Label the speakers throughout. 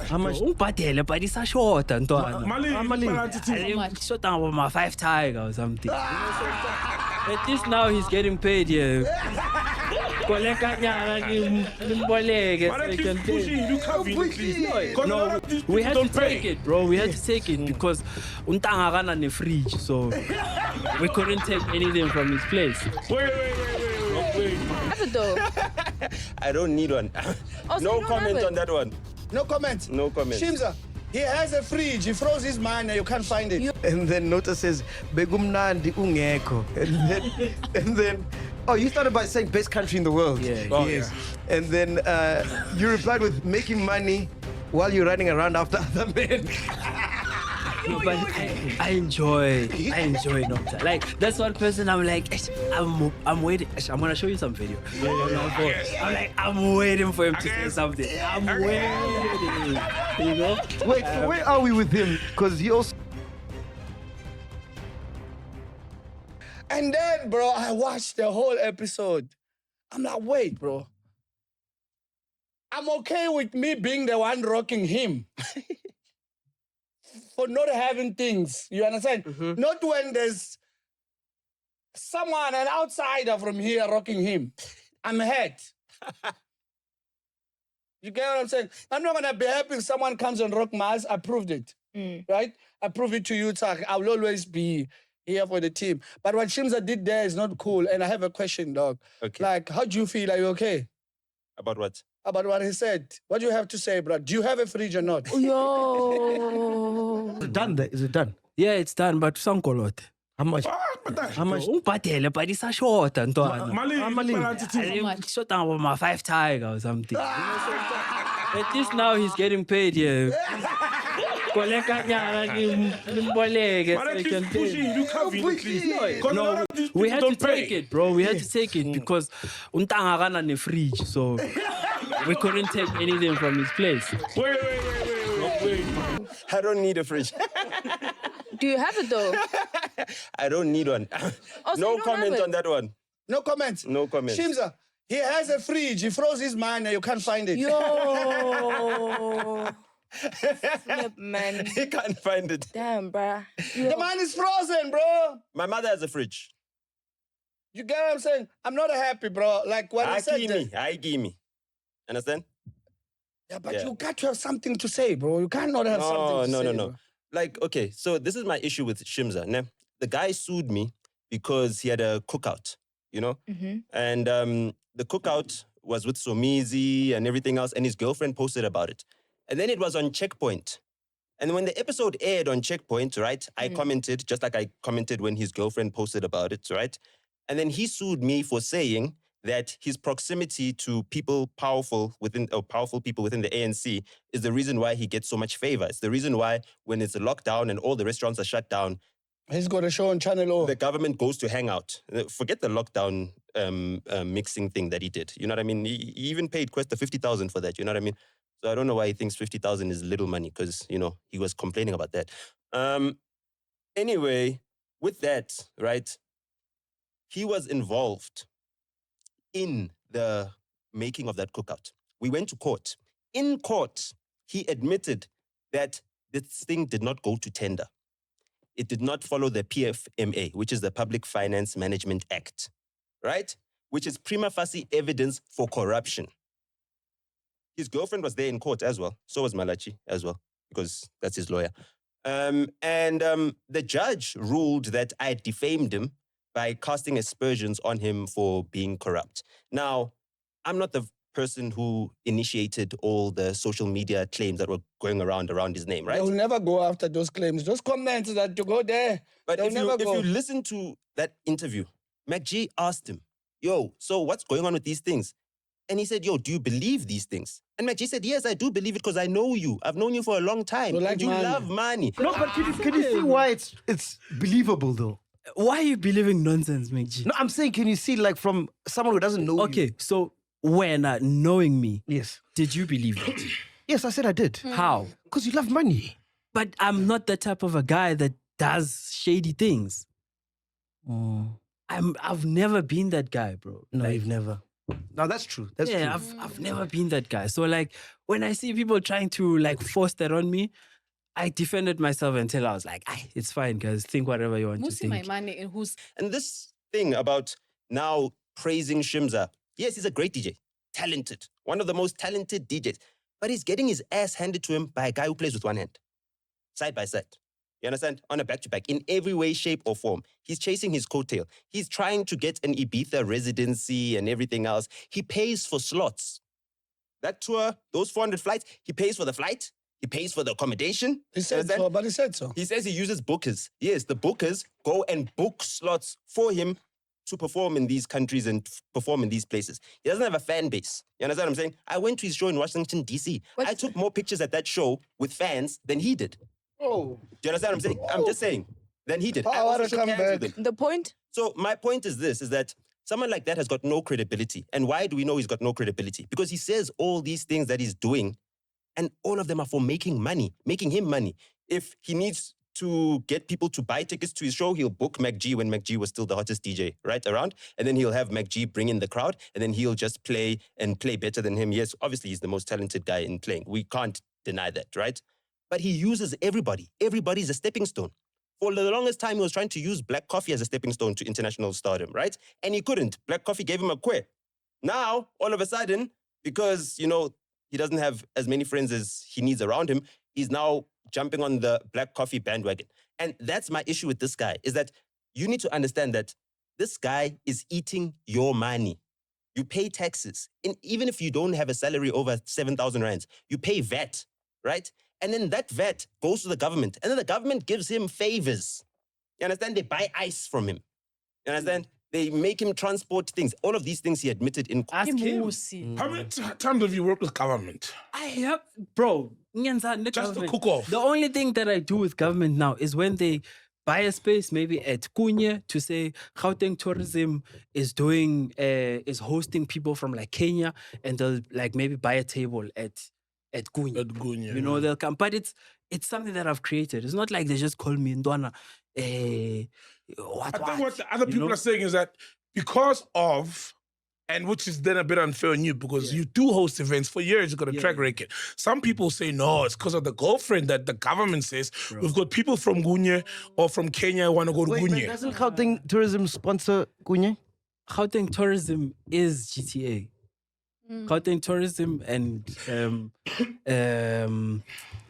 Speaker 1: How much?
Speaker 2: Umbhadele, but it's a short, Antoine.
Speaker 1: Mali.
Speaker 2: Short down with my 5 tiger or something. At least now he's getting paid here. No, we had to take it, bro. We had to take it because untanga ran on the fridge, so we couldn't take anything from his place.
Speaker 3: Wait.
Speaker 4: I don't need one. No comment on that one.
Speaker 3: No comment.
Speaker 4: No comment.
Speaker 3: Shimza, he has a fridge. He froze his mind and you can't find it.
Speaker 1: And then Nota says, Begumnandi ungeko. And then, oh, you started by saying best country in the world.
Speaker 2: Yeah.
Speaker 1: Oh, yes. Yeah. And then you replied with making money while you're running around after other men.
Speaker 2: No, but I enjoy Nota. Like, that's one person I'm like, I'm waiting. I'm gonna show you some video. I'm like, I'm waiting for him to say something. I'm waiting. You know?
Speaker 1: Wait, so where are we with him? Because he also.
Speaker 3: And then, bro, I watched the whole episode. I'm like, wait, bro. I'm okay with me being the one rocking him. For not having things, you understand? Mm-hmm. Not when there's someone, an outsider from here rocking him. I'm hurt. You get what I'm saying? I'm not gonna be happy if someone comes and rock my ass. I proved it, right? I prove it to you, Tak. I will always be here for the team. But what Shimza did there is not cool. And I have a question, dog.
Speaker 4: Okay.
Speaker 3: Like, how do you feel? Are you okay?
Speaker 4: About what?
Speaker 3: About what he said. What do you have to say, bro? Do you have a fridge or not?
Speaker 1: Yo. Is it done? Is it done?
Speaker 2: Yeah, it's done, but sankolot.
Speaker 1: How much? How much?
Speaker 2: Umbhadele, but it's a short, Antoine.
Speaker 1: Mali.
Speaker 2: Short down with my 5 tiger or something. At least now he's getting paid here. No, we had to take it, bro. We had to take it because untanga ran on the fridge, so we couldn't take anything from his place.
Speaker 4: Wait. I don't need a fridge.
Speaker 5: Do you have it though?
Speaker 4: I don't need one. No comment on that one.
Speaker 3: No comment.
Speaker 4: No comment.
Speaker 3: Shimza, he has a fridge. He froze his mind and you can't find it.
Speaker 5: Yo. Flip, man.
Speaker 4: He can't find it.
Speaker 5: Damn, bruh.
Speaker 3: The man is frozen, bro.
Speaker 4: My mother has a fridge.
Speaker 3: You get what I'm saying? I'm not happy, bro. Like what I said.
Speaker 4: I give me. Understand?
Speaker 3: Yeah, but you got to have something to say, bro. You cannot have something to say.
Speaker 4: No. Like, okay, so this is my issue with Shimza. Né? The guy sued me because he had a cookout, you know? Mm-hmm. And the cookout was with Somizi and everything else, and his girlfriend posted about it. And then it was on Checkpoint. And when the episode aired on Checkpoint, right, I commented, just like I commented when his girlfriend posted about it, right? And then he sued me for saying that his proximity to people powerful people within the ANC is the reason why he gets so much favor. It's the reason why when it's a lockdown and all the restaurants are shut down,
Speaker 3: he's got a show on Channel O.
Speaker 4: The government goes to hang out. Forget the lockdown mixing thing that he did. You know what I mean? He even paid Questa 50,000 for that. You know what I mean? So I don't know why he thinks 50,000 is little money because, you know, he was complaining about that. Anyway, with that, right, he was involved in the making of that cookout. We went to court. In court, he admitted that this thing did not go to tender. It did not follow the PFMA, which is the Public Finance Management Act, right? Which is prima facie evidence for corruption. His girlfriend was there in court as well. So was Malachi as well, because that's his lawyer. The judge ruled that I defamed him by casting aspersions on him for being corrupt. Now, I'm not the person who initiated all the social media claims that were going around his name, right?
Speaker 3: They'll never go after those claims. Those comments that you go there,
Speaker 4: but if
Speaker 3: never go.
Speaker 4: you listen to that interview, MacG asked him, yo, so what's going on with these things? And he said, yo, do you believe these things? And MacG said, yes, I do believe it because I know you. I've known you for a long time.
Speaker 3: Like
Speaker 4: you love money.
Speaker 1: No, but can you see why it's believable though?
Speaker 2: Why are you believing nonsense, MacG?
Speaker 1: No, I'm saying, can you see like from someone who doesn't know you?
Speaker 2: Okay, so when knowing me,
Speaker 1: yes, did
Speaker 2: you believe it?
Speaker 1: Yes, I said I did.
Speaker 2: How?
Speaker 1: Because you love money.
Speaker 2: But I'm not the type of a guy that does shady things. I've never been that guy, bro.
Speaker 1: No, you've never. No, that's true. That's true.
Speaker 2: Yeah, I've never been that guy. So like when I see people trying to like force that on me, I defended myself until I was like, it's fine, guys. Think whatever you want to
Speaker 6: Musi my
Speaker 2: think.
Speaker 6: money in who's
Speaker 4: And this thing about now praising Shimza, yes, he's a great DJ, talented, one of the most talented DJs, but he's getting his ass handed to him by a guy who plays with one hand, side by side. You understand? On a back-to-back, in every way, shape, or form. He's chasing his coattail. He's trying to get an Ibiza residency and everything else. He pays for slots. That tour, those 400 flights, he pays for the flight. He pays for the accommodation.
Speaker 3: He said so, but he said so.
Speaker 4: He says he uses bookers. Yes, the bookers go and book slots for him to perform in these countries and perform in these places. He doesn't have a fan base. You understand what I'm saying? I went to his show in Washington, D.C. I took more pictures at that show with fans than he did.
Speaker 3: Oh.
Speaker 4: Do you understand what I'm saying? I'm just saying. Than he did.
Speaker 3: I
Speaker 4: also
Speaker 3: wanna
Speaker 4: shook
Speaker 3: come
Speaker 4: hands with
Speaker 3: back.
Speaker 4: him.
Speaker 5: The point?
Speaker 4: So my point is this, is that someone like that has got no credibility. And why do we know he's got no credibility? Because he says all these things that he's doing, and all of them are for making money, making him money. If he needs to get people to buy tickets to his show, he'll book MacG when MacG was still the hottest DJ right around. And then he'll have MacG bring in the crowd, and then he'll just play and play better than him. Yes, obviously he's the most talented guy in playing. We can't deny that, right? But he uses everybody. Everybody's a stepping stone. For the longest time, he was trying to use Black Coffee as a stepping stone to international stardom, right? And he couldn't. Black Coffee gave him a quit. Now, all of a sudden, because, you know, he doesn't have as many friends as he needs around him, he's now jumping on the Black Coffee bandwagon. And that's my issue with this guy, is that you need to understand that this guy is eating your money. You pay taxes. And even if you don't have a salary over 7,000 rands, you pay VAT, right? And then that VAT goes to the government. And then the government gives him favors. You understand? They buy ice from him. You understand? They make him transport things. All of these things he admitted in court.
Speaker 2: Ask him.
Speaker 6: Musi.
Speaker 7: How many times have you worked with government?
Speaker 2: I have, bro. Nyanza,
Speaker 7: Just to cook off.
Speaker 2: The only thing that I do with government now is when they buy a space, maybe at Kunye, to say Gauteng Tourism is doing, is hosting people from like Kenya, and they'll like maybe buy a table at Kunye.
Speaker 7: At Gunya.
Speaker 2: You know, they'll come, but it's something that I've created. It's not like they just call me Ndwana.
Speaker 7: I think what the other
Speaker 2: you
Speaker 7: people
Speaker 2: know?
Speaker 7: are saying is that because of, and which is then a bit unfair on you because you do host events for years, you've got a track record. Some people say, no, it's because of the girlfriend that the government says. We've got people from Gunya or from Kenya who want to go to
Speaker 1: Wait, but
Speaker 7: Gunya.
Speaker 1: doesn't Gauteng Tourism sponsor Kunye?
Speaker 2: Gauteng Tourism is GTA. Gauteng Tourism and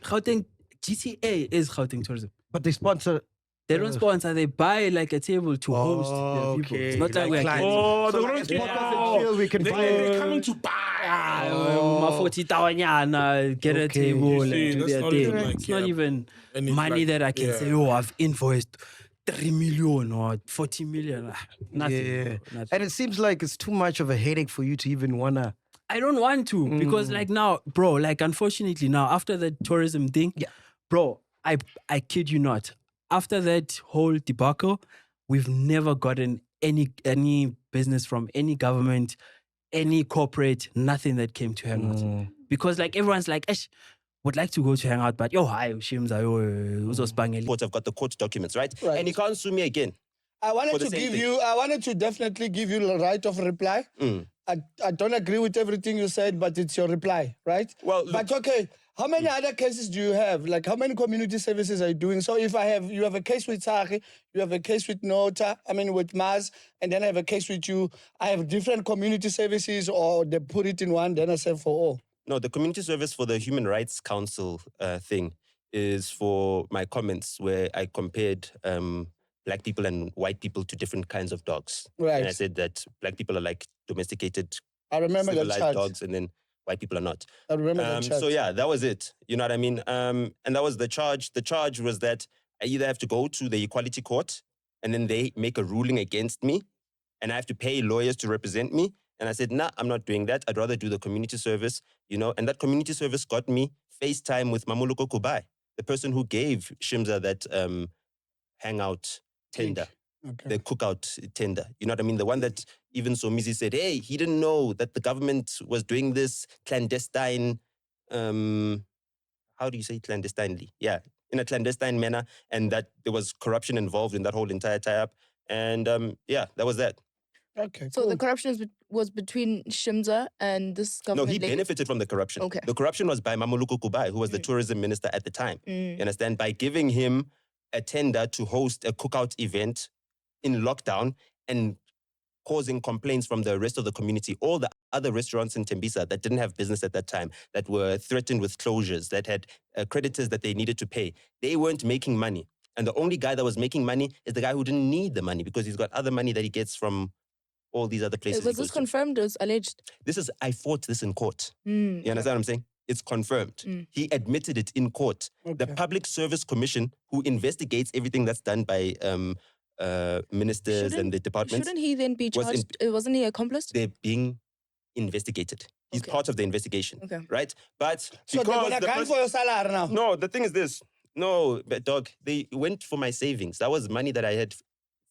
Speaker 2: Gauteng GTA is Gauteng Tourism.
Speaker 1: But they sponsor.
Speaker 2: They don't sponsor. They buy like a table to host their people. It's not like we're
Speaker 1: clients.
Speaker 7: Oh,
Speaker 1: So
Speaker 7: they
Speaker 1: like
Speaker 7: don't
Speaker 1: as
Speaker 7: get
Speaker 1: podcast and chill, we can buy.
Speaker 7: They're coming to buy.
Speaker 2: my 40,000 get a table
Speaker 7: You see,
Speaker 2: and do
Speaker 7: that's
Speaker 2: their
Speaker 7: not
Speaker 2: thing.
Speaker 7: even like,
Speaker 2: It's not even
Speaker 7: any,
Speaker 2: money
Speaker 7: like,
Speaker 2: that I can say, oh, I've invoiced 3 million or 40 million. Nothing.
Speaker 1: Yeah.
Speaker 2: Bro, nothing.
Speaker 1: And it seems like it's too much of a headache for you to even wanna.
Speaker 2: I don't want to because like now, bro, like unfortunately now after the tourism thing, bro, I kid you not. After that whole debacle, we've never gotten any business from any government, any corporate, nothing that came to hang out. Because like everyone's like, would like to go to hang out, but yo, hi, Shimza, yo, uzosibangela.
Speaker 4: Court, I've got the court documents, right? And he can't sue me again.
Speaker 3: I wanted
Speaker 4: For the
Speaker 3: to
Speaker 4: same
Speaker 3: give
Speaker 4: thing.
Speaker 3: you, I wanted to definitely give you the right of reply. I don't agree with everything you said, but it's your reply, right?
Speaker 4: Well, look-
Speaker 3: but okay, how many other cases do you have? Like, how many community services are you doing? So if you have a case with Sari, you have a case with NOTA, with Maz, and then I have a case with you. I have different community services, or they put it in one, then I say for all.
Speaker 4: No, the community service for the Human Rights Council thing is for my comments where I compared black people and white people to different kinds of dogs.
Speaker 3: Right.
Speaker 4: And I said that black people are like domesticated,
Speaker 3: I remember that
Speaker 4: civilized
Speaker 3: chart.
Speaker 4: dogs, and then white people are not.
Speaker 3: I remember that chart.
Speaker 4: So yeah, that was it. You know what I mean? And that was the charge. The charge was that I either have to go to the equality court and then they make a ruling against me and I have to pay lawyers to represent me. And I said, nah, I'm not doing that. I'd rather do the community service, you know. And that community service got me FaceTime with Mamuluko Kubai, the person who gave Shimza that hangout tender.
Speaker 3: Okay.
Speaker 4: The cookout tender. You know what I mean? The one that even Somizi said, hey, he didn't know that the government was doing this clandestine, how do you say clandestinely? Yeah, in a clandestine manner, and that there was corruption involved in that whole entire tie-up. And yeah, that was that.
Speaker 3: Okay,
Speaker 5: So
Speaker 3: cool.
Speaker 5: the corruption was between Shimza and this
Speaker 4: No,
Speaker 5: government
Speaker 4: he
Speaker 5: lady?
Speaker 4: benefited from the corruption.
Speaker 5: Okay.
Speaker 4: The corruption was by Mamuluku Kubai, who was the tourism minister at the time. You understand? By giving him a tender to host a cookout event in lockdown and causing complaints from the rest of the community. All the other restaurants in Tembisa that didn't have business at that time, that were threatened with closures, that had creditors that they needed to pay, they weren't making money. And the only guy that was making money is the guy who didn't need the money because he's got other money that he gets from all these other places.
Speaker 5: Was this confirmed or was alleged?
Speaker 4: I fought this in court.
Speaker 5: Mm,
Speaker 4: You understand what I'm saying? It's confirmed. He admitted it in court. The Public Service Commission, who investigates everything that's done by ministers and the departments,
Speaker 5: Shouldn't he then be charged? Wasn't he accomplice?
Speaker 4: they're being investigated. He's part of the investigation, right? But
Speaker 3: So they're
Speaker 4: because
Speaker 3: gonna
Speaker 4: the
Speaker 3: gun
Speaker 4: pers-
Speaker 3: for your salary now.
Speaker 4: no, the thing is this. No, but dog, they went for my savings. That was money that I had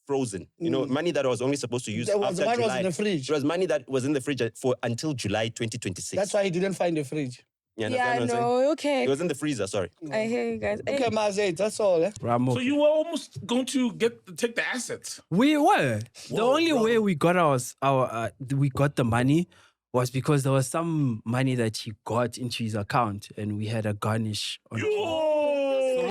Speaker 4: frozen. You know, money that I was only supposed to use
Speaker 3: There was
Speaker 4: after
Speaker 3: one
Speaker 4: July.
Speaker 3: was in the fridge.
Speaker 4: It was money that was in the fridge for until July 2026.
Speaker 3: That's why he didn't find the fridge.
Speaker 4: You
Speaker 5: Yeah,
Speaker 4: understand
Speaker 5: I
Speaker 4: what I'm saying?
Speaker 5: know. Okay.
Speaker 4: It was in the freezer, sorry.
Speaker 5: I hear you guys.
Speaker 3: Okay, Mazet, that's all. Eh?
Speaker 2: Ramo.
Speaker 7: So you were almost going to take the assets.
Speaker 2: We were. The
Speaker 7: Whoa,
Speaker 2: only
Speaker 7: bro.
Speaker 2: way we got we got the money was because there was some money that he got into his account and we had a garnish on it.
Speaker 7: Yo!